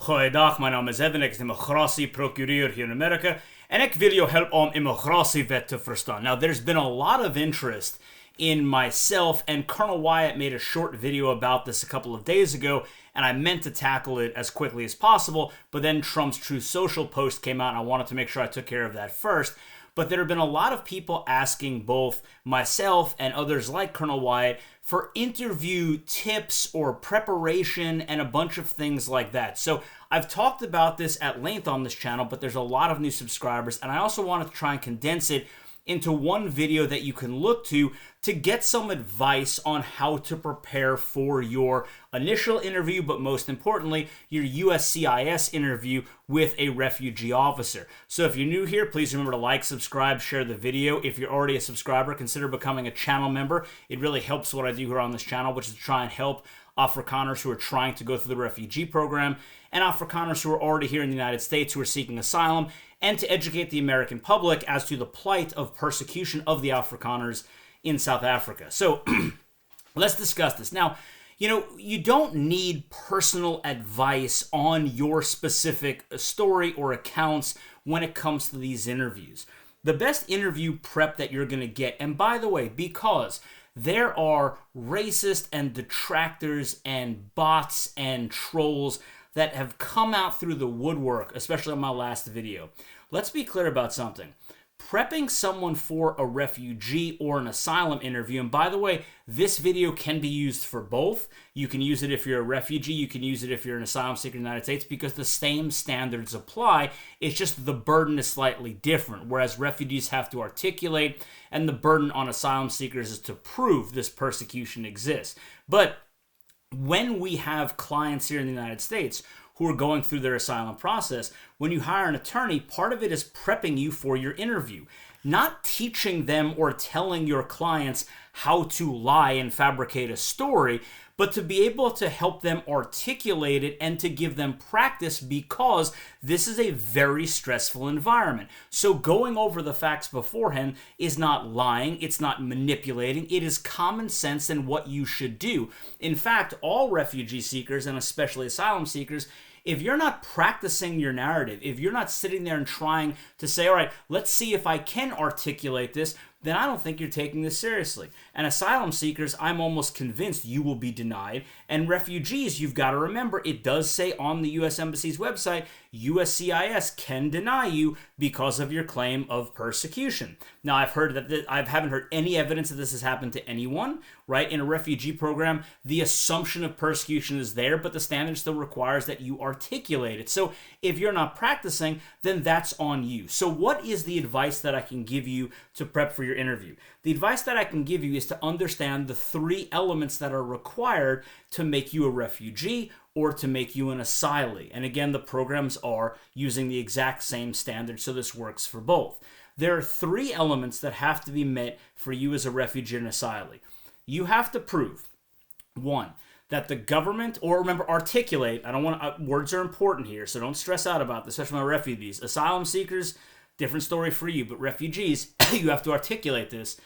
Goeiedag, mijn naam is Evan, ik is immigratieprocureur hier in Amerika en ik wil je helpen om immigratiewet te verstaan. Now, there's been a lot of interest in myself, and Colonel Wyatt made a short video about this a couple of days ago, and I meant to tackle it as quickly as possible, but then Trump's Truth Social post came out, and I wanted to make sure I took care of that first. But there have been a lot of people asking both myself and others like Colonel Wyatt for interview tips or preparation and a bunch of things like that. So I've talked about this at length on this channel, but there's a lot of new subscribers, and I also wanted to try and condense it into one video that you can look to get some advice on how to prepare for your initial interview, but most importantly, your USCIS interview with a refugee officer. So if you're new here, please remember to like, subscribe, share the video. If you're already a subscriber, consider becoming a channel member. It really helps what I do here on this channel, which is to try and help Afrikaners who are trying to go through the refugee program and Afrikaners who are already here in the United States who are seeking asylum, and to educate the American public as to the plight of persecution of the Afrikaners in South Africa. So let's discuss this. Now, you don't need personal advice on your specific story or accounts when it comes to these interviews. The best interview prep that you're going to get, and by the way, because there are racist and detractors and bots and trolls that have come out through the woodwork, especially on my last video. Let's be clear about something. Prepping someone for a refugee or an asylum interview, and by the way, this video can be used for both. You can use it if you're a refugee, you can use it if you're an asylum seeker in the United States, because the same standards apply. It's just the burden is slightly different, whereas refugees have to articulate, and the burden on asylum seekers is to prove this persecution exists. But when we have clients here in the United States who are going through their asylum process, when you hire an attorney, part of it is prepping you for your interview, not teaching them or telling your clients how to lie and fabricate a story, but to be able to help them articulate it and to give them practice, because this is a very stressful environment. So going over the facts beforehand is not lying, it's not manipulating, it is common sense and what you should do. In fact, all refugee seekers, and especially asylum seekers, if you're not practicing your narrative, if you're not sitting there and trying to say, all right, let's see if I can articulate this, then I don't think you're taking this seriously. And asylum seekers, I'm almost convinced you will be denied. And refugees, you've got to remember, it does say on the U.S. Embassy's website, USCIS can deny you because of your claim of persecution. Now, I've heard that I haven't heard any evidence that this has happened to anyone, right? In a refugee program, the assumption of persecution is there, but the standard still requires that you articulate it. So if you're not practicing, then that's on you. So what is the advice that I can give you to prep for your interview? The advice that I can give you is to understand the 3 elements that are required to make you a refugee or to make you an asylee. And again, the programs are using the exact same standard, so this works for both. There are 3 elements that have to be met for you as a refugee and asylee. You have to prove, 1, that the government, or remember, articulate, I don't want words are important here, so don't stress out about this, especially my refugees. Asylum seekers, different story for you, but refugees, you have to articulate this.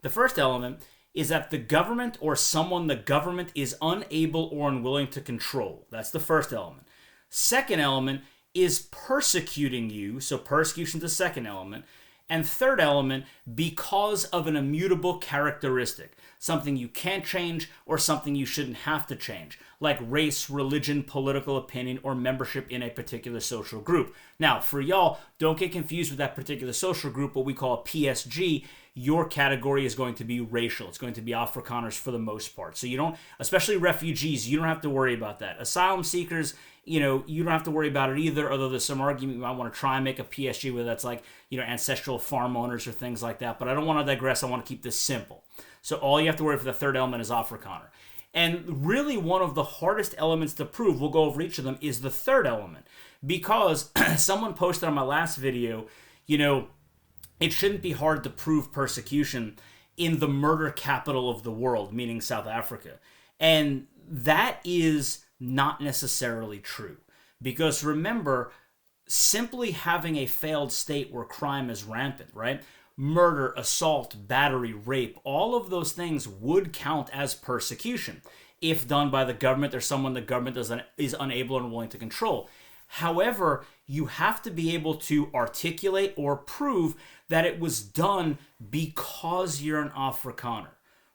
The first element is that the government or someone the government is unable or unwilling to control. That's the first element. Second element is persecuting you, so persecution is the second element. And third element, because of an immutable characteristic, something you can't change or something you shouldn't have to change, like race, religion, political opinion, or membership in a particular social group. Now, for y'all, don't get confused with that particular social group, what we call PSG. Your category is going to be racial. It's going to be Afrikaners for the most part. So you don't, especially refugees, you don't have to worry about that. Asylum seekers, you don't have to worry about it either, although there's some argument you might want to try and make a PSG where that's like, ancestral farm owners or things like that. But I don't want to digress. I want to keep this simple. So all you have to worry for the third element is Afrikaner. And really one of the hardest elements to prove, we'll go over each of them, is the third element. Because someone posted on my last video, it shouldn't be hard to prove persecution in the murder capital of the world, meaning South Africa. And that is not necessarily true. Because remember, simply having a failed state where crime is rampant, right? murder, assault, battery, rape, all of those things would count as persecution if done by the government or someone the government is unable or unwilling to control. However, you have to be able to articulate or prove that it was done because you're an Afrikaner,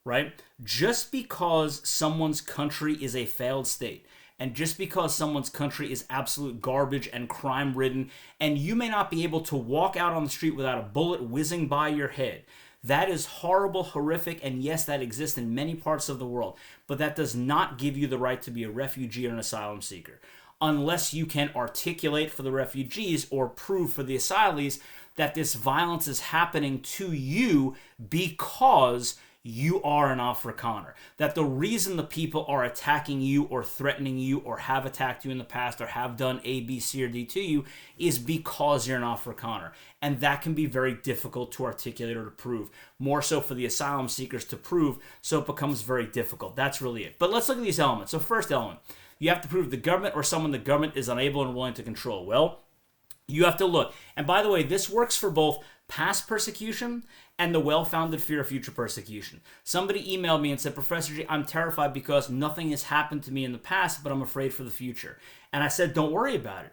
right? Just because someone's country is a failed state, and just because someone's country is absolute garbage and crime-ridden, and you may not be able to walk out on the street without a bullet whizzing by your head, that is horrible, horrific, and yes, that exists in many parts of the world, but that does not give you the right to be a refugee or an asylum seeker, unless you can articulate for the refugees or prove for the asylees that this violence is happening to you because you are an Afrikaner. That the reason the people are attacking you or threatening you or have attacked you in the past or have done A, B, C, or D to you is because you're an Afrikaner. And that can be very difficult to articulate or to prove. More so for the asylum seekers to prove, so it becomes very difficult. That's really it. But let's look at these elements. So first element, you have to prove the government or someone the government is unable and unwilling to control. Well, you have to look. And by the way, this works for both past persecution and the well-founded fear of future persecution. Somebody emailed me and said, Professor G, I'm terrified because nothing has happened to me in the past, but I'm afraid for the future. And I said, don't worry about it.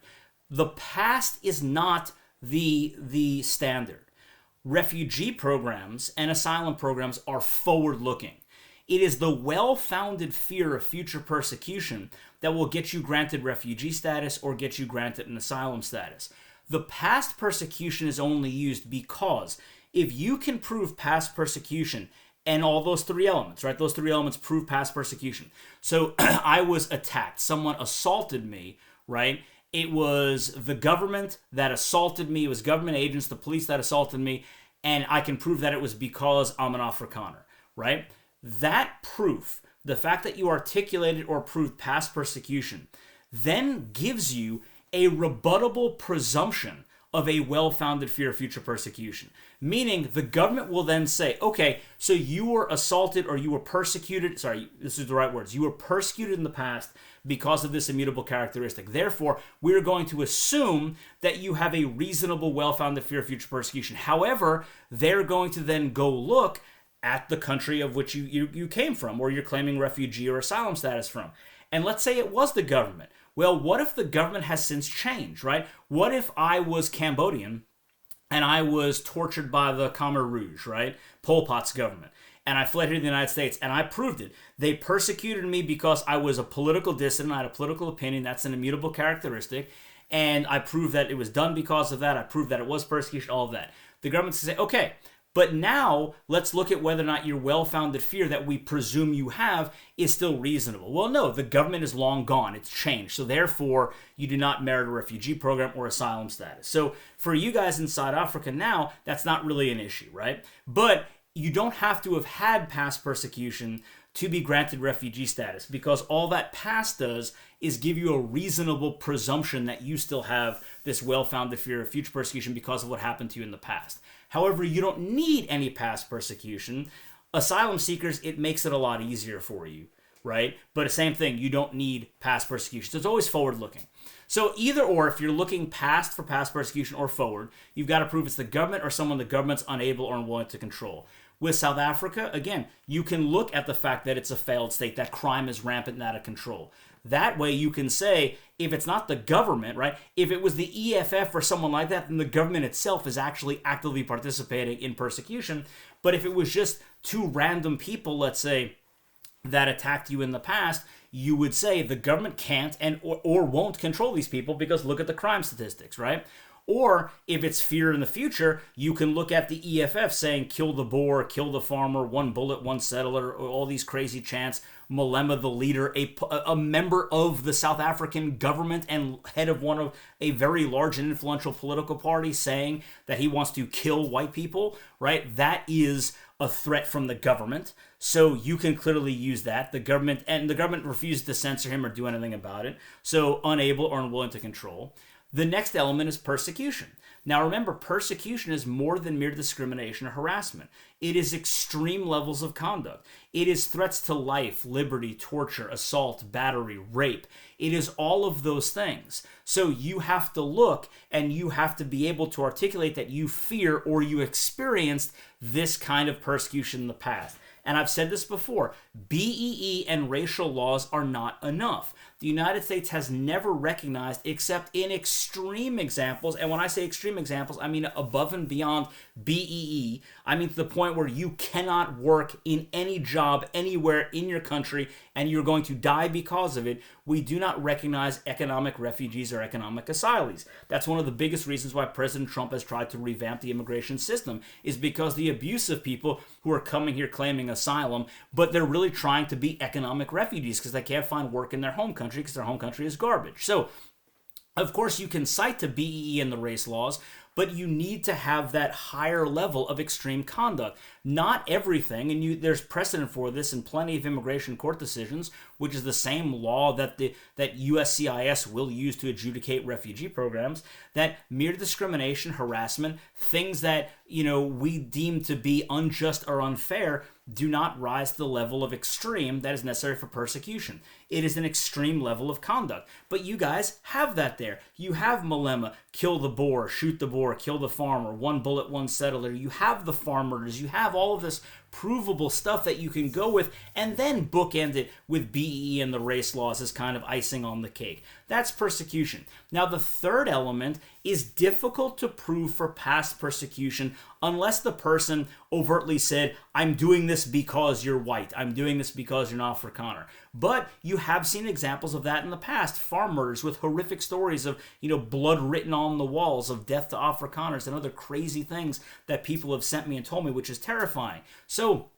The past is not the standard. Refugee programs and asylum programs are forward-looking. It is the well-founded fear of future persecution that will get you granted refugee status or get you granted an asylum status. The past persecution is only used because if you can prove past persecution and all those three elements, right? Those three elements prove past persecution. So I was attacked. Someone assaulted me, right? It was the government that assaulted me. It was government agents, the police that assaulted me. And I can prove that it was because I'm an Afrikaner, right? That proof, the fact that you articulated or proved past persecution, then gives you a rebuttable presumption of a well-founded fear of future persecution. Meaning the government will then say, okay, so you were assaulted or you were persecuted, sorry, this is the right words, you were persecuted in the past because of this immutable characteristic. Therefore, we're going to assume that you have a reasonable, well-founded fear of future persecution. However, they're going to then go look at the country of which you came from, or you're claiming refugee or asylum status from. And let's say it was the government. Well, what if the government has since changed, right? What if I was Cambodian and I was tortured by the Khmer Rouge, right? Pol Pot's government. And I fled here to the United States and I proved it. They persecuted me because I was a political dissident. I had a political opinion. That's an immutable characteristic. And I proved that it was done because of that. I proved that it was persecution, all of that. The government's going to say, okay, but now let's look at whether or not your well-founded fear that we presume you have is still reasonable. Well, no, the government is long gone. It's changed. So therefore, you do not merit a refugee program or asylum status. So for you guys in South Africa now, that's not really an issue, right? But you don't have to have had past persecution to be granted refugee status, because all that past does is give you a reasonable presumption that you still have this well-founded fear of future persecution because of what happened to you in the past. However, you don't need any past persecution. Asylum seekers, it makes it a lot easier for you, right? But the same thing, you don't need past persecution. So it's always forward-looking. So either or, if you're looking past for past persecution or forward, you've got to prove it's the government or someone the government's unable or unwilling to control. With South Africa, again, you can look at the fact that it's a failed state, that crime is rampant and out of control. That way you can say, if it's not the government, right? If it was the EFF or someone like that, then the government itself is actually actively participating in persecution. But if it was just two random people, let's say, that attacked you in the past, you would say the government can't or won't control these people because look at the crime statistics, right? Or if it's fear in the future, you can look at the EFF saying kill the Boer, kill the farmer, one bullet, one settler, or all these crazy chants. Malema, the leader, a member of the South African government and head of one of a very large and influential political party, saying that he wants to kill white people, right? That is a threat from the government. So you can clearly use that. The government refused to censor him or do anything about it. So unable or unwilling to control. The next element is persecution. Now remember, persecution is more than mere discrimination or harassment. It is extreme levels of conduct. It is threats to life, liberty, torture, assault, battery, rape. It is all of those things. So you have to look and you have to be able to articulate that you fear or you experienced this kind of persecution in the past. And I've said this before, BEE and racial laws are not enough. The United States has never recognized, except in extreme examples, and when I say extreme examples, I mean above and beyond BEE. I mean to the point where you cannot work in any job anywhere in your country and you're going to die because of it. We do not recognize economic refugees or economic asylees. That's one of the biggest reasons why President Trump has tried to revamp the immigration system, is because the abuse of people who are coming here claiming asylum, but they're really trying to be economic refugees because they can't find work in their home country because their home country is garbage. So, of course, you can cite to BEE and the race laws, but you need to have that higher level of extreme conduct. Not everything, and there's precedent for this in plenty of immigration court decisions, which is the same law that USCIS will use to adjudicate refugee programs, that mere discrimination, harassment, things that we deem to be unjust or unfair do not rise to the level of extreme that is necessary for persecution. It is an extreme level of conduct. But you guys have that there. You have Malema, kill the boar, shoot the boar, kill the farmer, one bullet, one settler. You have the farm murders. You have all of this provable stuff that you can go with and then bookend it with BEE and the race laws as kind of icing on the cake. That's persecution. Now, the third element is difficult to prove for past persecution unless the person overtly said, I'm doing this because you're white. I'm doing this because you're an Afrikaner. But you have seen examples of that in the past. Farm murders with horrific stories of, blood written on the walls of death to Afrikaners and other crazy things that people have sent me and told me, which is terrifying. So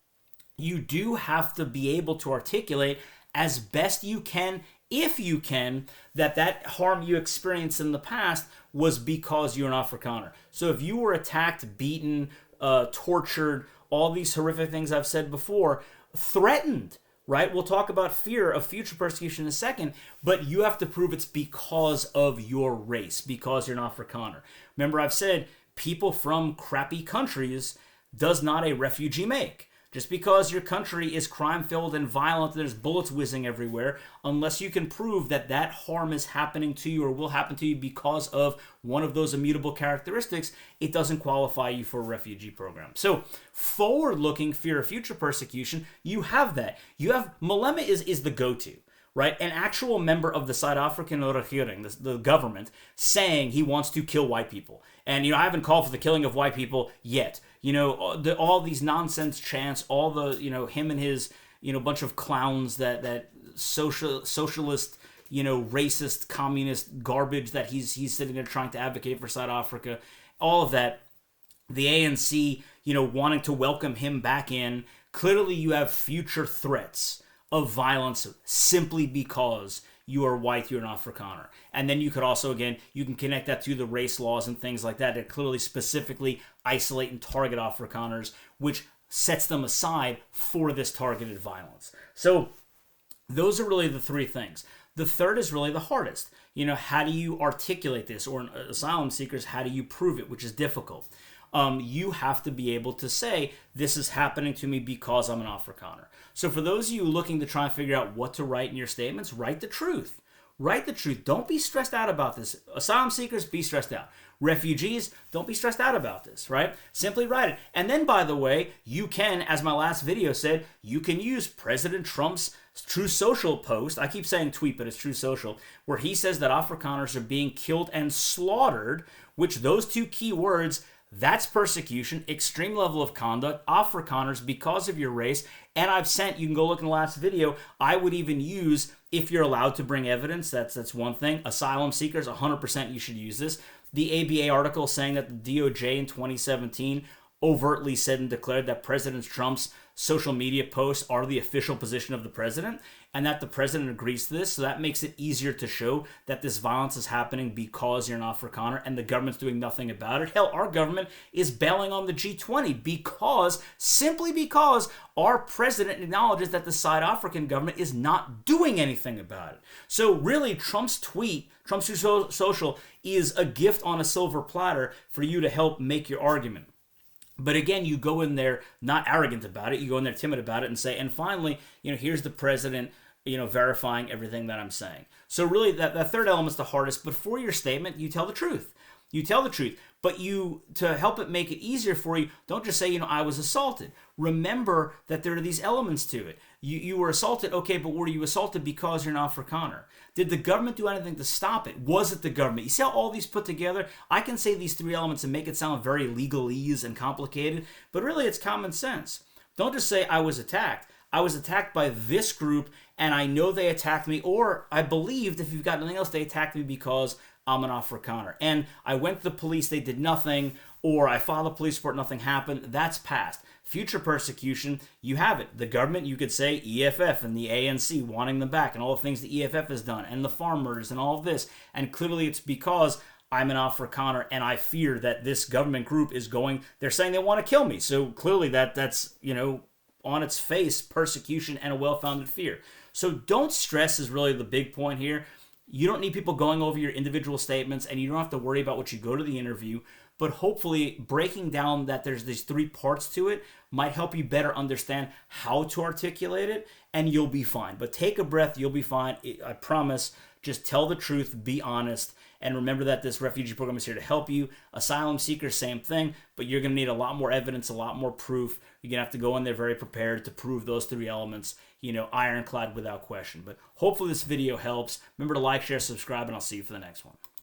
you do have to be able to articulate as best you can, if you can, that harm you experienced in the past was because you're an Afrikaner. So if you were attacked, beaten, tortured, all these horrific things I've said before, threatened, right? We'll talk about fear of future persecution in a second, but you have to prove it's because of your race, because you're an Afrikaner. Remember, I've said people from crappy countries does not a refugee make. Just because your country is crime-filled and violent and there's bullets whizzing everywhere, unless you can prove that harm is happening to you or will happen to you because of one of those immutable characteristics, it doesn't qualify you for a refugee program. So, forward-looking fear of future persecution, you have that. You have, Malema is the go-to, right? An actual member of the Zuid-Afrikaanse regering, the government, saying he wants to kill white people. And, I haven't called for the killing of white people yet. All these nonsense chants, all the, him and his, bunch of clowns that socialist, racist, communist garbage that he's sitting there trying to advocate for South Africa, all of that, the ANC, wanting to welcome him back in. Clearly you have future threats of violence simply because you are white, you're an Afrikaner. And then you could also, again, you can connect that to the race laws and things like that clearly specifically isolate and target Afrikaners, which sets them aside for this targeted violence. So those are really the three things. The third is really the hardest. How do you articulate this? Or asylum seekers, how do you prove it, which is difficult? You have to be able to say, this is happening to me because I'm an Afrikaner. So for those of you looking to try and figure out what to write in your statements, write the truth. Write the truth. Don't be stressed out about this. Asylum seekers, be stressed out. Refugees, don't be stressed out about this, right? Simply write it. And then, by the way, you can, as my last video said, you can use President Trump's True Social post, I keep saying tweet, but it's True Social, where he says that Afrikaners are being killed and slaughtered, which those two key words, that's persecution, extreme level of conduct, Afrikaners because of your race. And I've sent, you can go look in the last video, I would even use, if you're allowed to bring evidence, that's one thing. Asylum seekers, 100% you should use this. The ABA article saying that the DOJ in 2017 overtly said and declared that President Trump's social media posts are the official position of the president, and that the president agrees to this. So that makes it easier to show that this violence is happening because you're an Afrikaner and the government's doing nothing about it. Hell, our government is bailing on the G20 simply because our president acknowledges that the South African government is not doing anything about it. So really, Trump's tweet, Trump's social, is a gift on a silver platter for you to help make your argument. But again, you go in there not arrogant about it. You go in there timid about it and say, and finally, here's the president, verifying everything that I'm saying. So really, that third element's the hardest. But for your statement, you tell the truth. You tell the truth. But to help it make it easier for you, don't just say, I was assaulted. Remember that there are these elements to it. You were assaulted, okay, but were you assaulted because you're an Afrikaner? Did the government do anything to stop it? Was it the government? You see how all these put together? I can say these three elements and make it sound very legalese and complicated, but really it's common sense. Don't just say I was attacked. I was attacked by this group, and I know they attacked me, or I believed, if you've got nothing else, they attacked me because I'm an Afrikaner. And I went to the police, they did nothing, or I filed a police report, nothing happened. That's past. Future persecution, you have it. The government, you could say EFF and the ANC wanting them back and all the things the EFF has done and the farmers and all of this. And clearly it's because I'm an Afrikaner and I fear that this government group is they're saying they want to kill me. So clearly that's on its face, persecution and a well-founded fear. So don't stress is really the big point here. You don't need people going over your individual statements, and you don't have to worry about what you go to the interview. But hopefully breaking down that there's these three parts to it might help you better understand how to articulate it, and you'll be fine. But take a breath, you'll be fine. I promise. Just tell the truth, be honest, and remember that this refugee program is here to help you. Asylum seekers, same thing, but you're going to need a lot more evidence, a lot more proof. You're going to have to go in there very prepared to prove those three elements, ironclad without question. But hopefully this video helps. Remember to like, share, subscribe, and I'll see you for the next one.